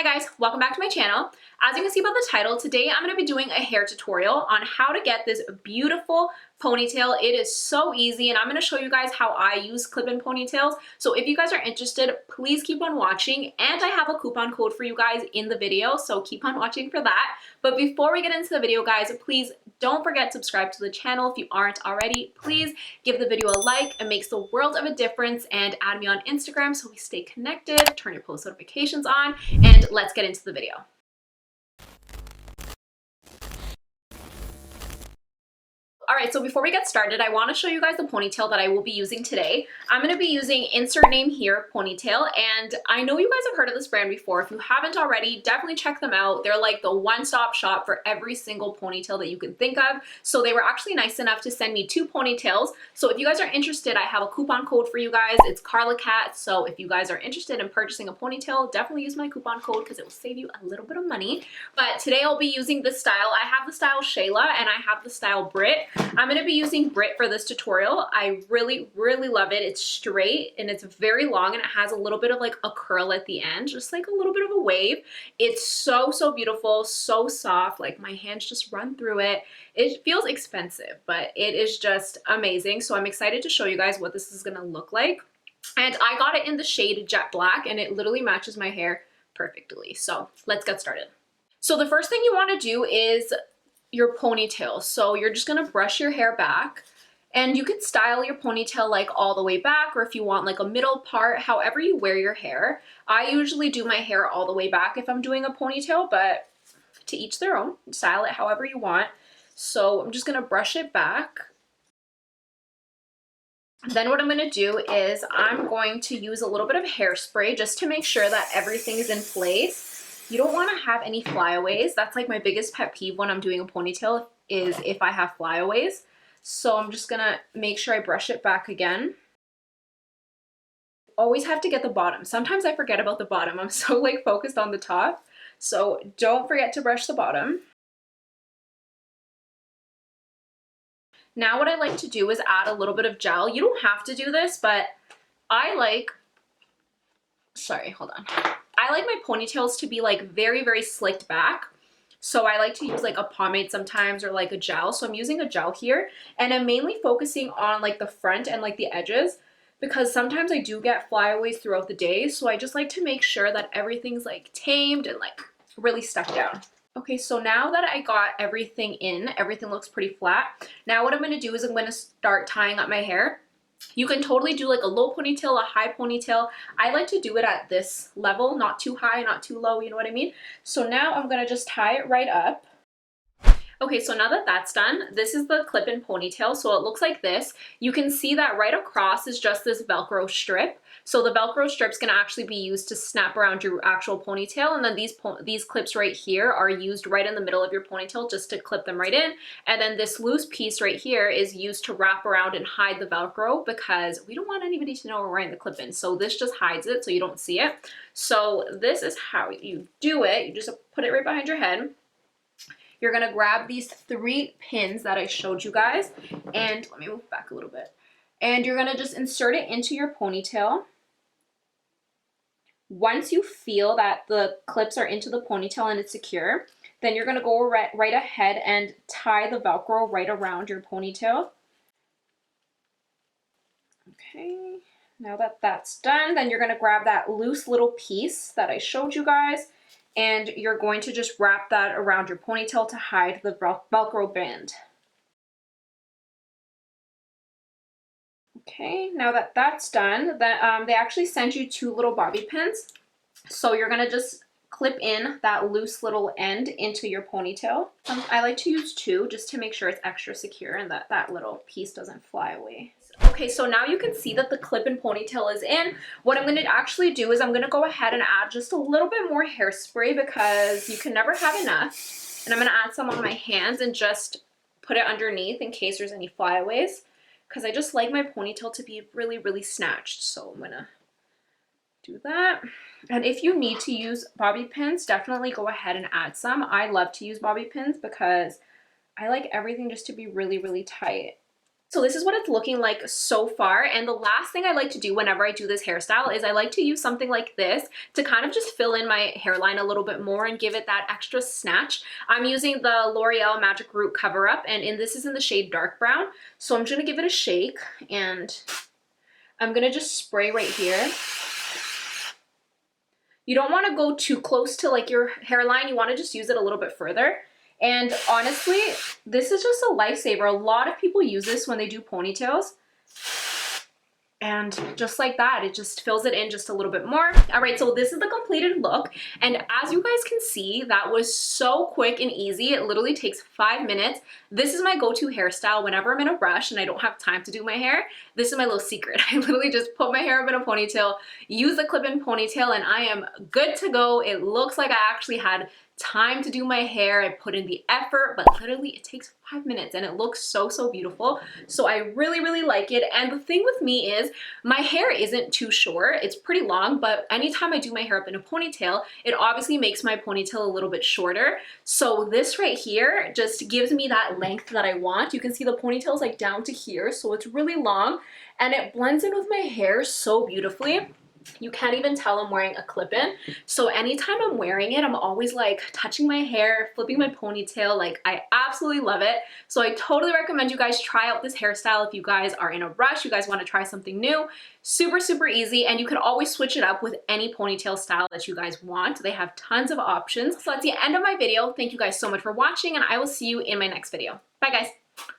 Hi guys, welcome back to my channel. As you can see by the title, today I'm going to be doing a hair tutorial on how to get this beautiful ponytail. It is so easy and I'm going to show you guys how I use clip-in ponytails. So if you guys are interested, please keep on watching, and I have a coupon code for you guys in the video, so keep on watching for that. But before we get into the video guys, please don't forget to subscribe to the channel if you aren't already. Please give the video a like. It makes the world of a difference, and add me on Instagram so we stay connected. Turn your post notifications on, and let's get into the video. Alright, so before we get started, I want to show you guys the ponytail that I will be using today. I'm going to be using insert name here ponytail, and I know you guys have heard of this brand before. If you haven't already, definitely check them out. They're like the one-stop shop for every single ponytail that you can think of. So they were actually nice enough to send me 2 ponytails. So if you guys are interested, I have a coupon code for you guys. It's CARLAKAT. So if you guys are interested in purchasing a ponytail, definitely use my coupon code because it will save you a little bit of money. But today I'll be using this style. I have the style Shayla and I have the style Brit. I'm going to be using Brit for this tutorial. I really love it. It's straight and it's very long, and it has a little bit of like a curl at the end, just like a little bit of a wave. It's so beautiful, so soft. Like my hands just run through it. It feels expensive, but it is just amazing. So I'm excited to show you guys what this is going to look like. And I got it in the shade Jet Black, and it literally matches my hair perfectly. So let's get started. So the first thing you want to do is your ponytail. So you're just gonna brush your hair back, and you can style your ponytail like all the way back, or if you want like a middle part, however you wear your hair. I usually do my hair all the way back if I'm doing a ponytail, but to each their own. Style it however you want. So I'm just gonna brush it back. Then what I'm going to do is I'm going to use a little bit of hairspray just to make sure that everything is in place. You don't want to have any flyaways. That's like my biggest pet peeve when I'm doing a ponytail, is if I have flyaways. So I'm just going to make sure I brush it back again. Always have to get the bottom. Sometimes I forget about the bottom. I'm so like focused on the top. So don't forget to brush the bottom. Now what I like to do is add a little bit of gel. You don't have to do this, but I like, I like my ponytails to be like very slicked back. So I like to use like a pomade sometimes, or like a gel. So I'm using a gel here, and I'm mainly focusing on like the front and like the edges, because sometimes I do get flyaways throughout the day. So I just like to make sure that everything's like tamed and like really stuck down. Okay, so now that I got everything in, everything looks pretty flat. Now what I'm going to do is I'm going to start tying up my hair. You can totally do like a low ponytail, a high ponytail. I like to do it at this level, not too high, not too low, you know what I mean? So now I'm going to just tie it right up. Okay, so now that that's done, this is the clip-in ponytail. So it looks like this. You can see that right across is just this Velcro strip. So the Velcro strip's gonna actually be used to snap around your actual ponytail, and then these clips right here are used right in the middle of your ponytail just to clip them right in. And then this loose piece right here is used to wrap around and hide the Velcro, because we don't want anybody to know we're wearing the clip-in. So this just hides it so you don't see it. So this is how you do it. You just put it right behind your head. You're going to grab these 3 pins that I showed you guys, and let me move back a little bit. And you're going to just insert it into your ponytail. Once you feel that the clips are into the ponytail and it's secure, then you're going to go right ahead and tie the Velcro right around your ponytail. Okay, now that that's done, then you're going to grab that loose little piece that I showed you guys, and you're going to just wrap that around your ponytail to hide the Velcro band. Okay, now that that's done, they actually send you 2 little bobby pins. So you're going to just clip in that loose little end into your ponytail. I like to use 2 just to make sure it's extra secure and that that little piece doesn't fly away. Okay, so now you can see that the clip-in ponytail is in. What I'm going to actually do is I'm going to go ahead and add just a little bit more hairspray, because you can never have enough. And I'm going to add some on my hands and just put it underneath in case there's any flyaways, because I just like my ponytail to be really snatched. So I'm going to do that. And if you need to use bobby pins, definitely go ahead and add some. I love to use bobby pins because I like everything just to be really tight. So this is what it's looking like so far. And the last thing I like to do whenever I do this hairstyle is I like to use something like this to kind of just fill in my hairline a little bit more and give it that extra snatch. I'm using the L'Oreal Magic Root Cover Up, and this is in the shade Dark Brown. So I'm gonna give it a shake, and I'm gonna just spray right here. You don't wanna go too close to like your hairline. You wanna just use it a little bit further. And honestly, this is just a lifesaver. A lot of people use this when they do ponytails. And just like that, it just fills it in just a little bit more. All right, so this is the completed look. And as you guys can see, that was so quick and easy. It literally takes 5 minutes. This is my go-to hairstyle whenever I'm in a rush and I don't have time to do my hair. This is my little secret. I literally just put my hair up in a ponytail, use a clip-in ponytail, and I am good to go. It looks like I actually had time to do my hair. I put in the effort, but literally it takes 5 minutes and it looks so, so beautiful. So I really, really like it. And the thing with me is my hair isn't too short. It's pretty long, but anytime I do my hair up in a ponytail, it obviously makes my ponytail a little bit shorter. So this right here just gives me that length that I want. You can see the ponytail is like down to here, so it's really long and it blends in with my hair so beautifully. You can't even tell I'm wearing a clip-in. So anytime I'm wearing it, I'm always like touching my hair, flipping my ponytail. Like, I absolutely love it. So I totally recommend you guys try out this hairstyle if you guys are in a rush, you guys want to try something new. Super, super easy. And you can always switch it up with any ponytail style that you guys want. They have tons of options. So that's the end of my video. Thank you guys so much for watching, and I will see you in my next video. Bye guys.